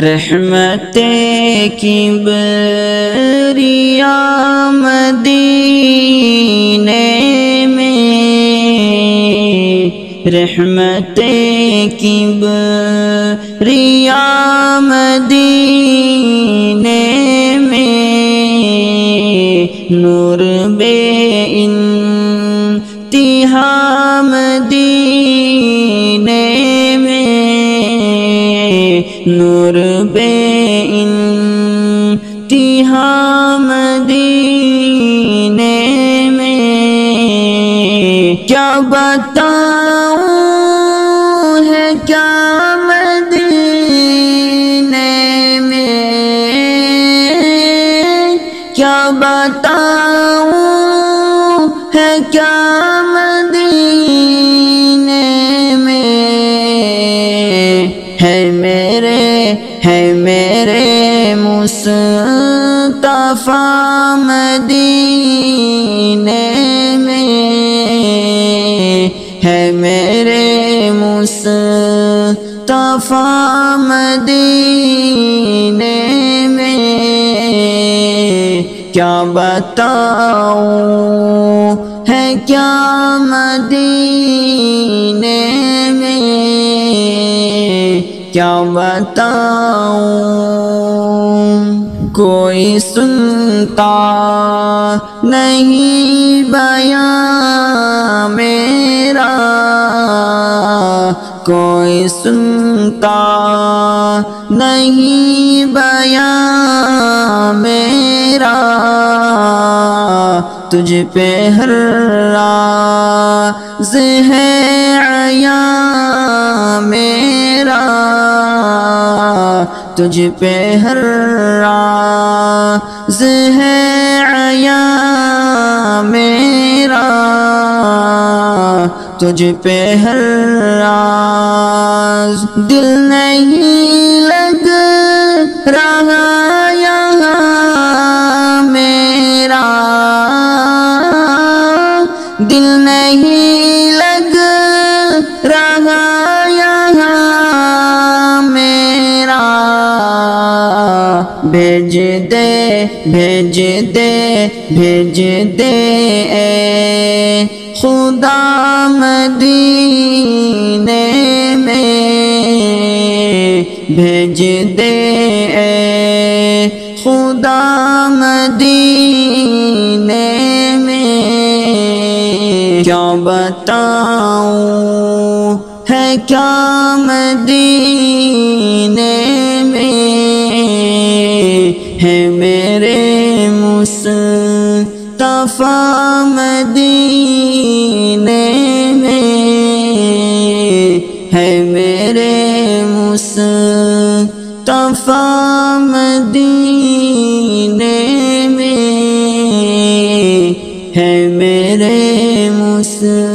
رحمت کبریا مدینے میں، رحمت کبریا مدینے میں، نور بے انتہا مدینے میں، نور بے انتہا مدینے میں، کیا بتاؤں ہے کیا مدینے میں، کیا بتاؤں ہے کیا مدینے میں، ہے میرے مصطفیٰ مدینے میں، ہے میرے مصطفیٰ مدینے میں، کیا بتاؤں ہے کیا مدینے میں، کیا بتاؤں، کوئی سنتا نہیں بیان میرا، کوئی سنتا نہیں بیان میرا، تجھ پہ ہر راز ہے عیاں میرا، تجھ پہ ہر راز ہے عیاں میرا، تجھ پہ ہر راز، دل نہیں لگ رہا یہاں میرا، دل نہیں لگ رہا یہاں میرا، بھیج دے بھیج دے بھیج دے اے خدا مدینے میں، بھیج دے اے خدا مدینے میں، کیا بتاؤں ہے کیا مدینے میں، ہے میرے مصطفیٰ مدینے میں، ہے میرے مصطفیٰ مدینے میں، ہے میرے مصطفیٰ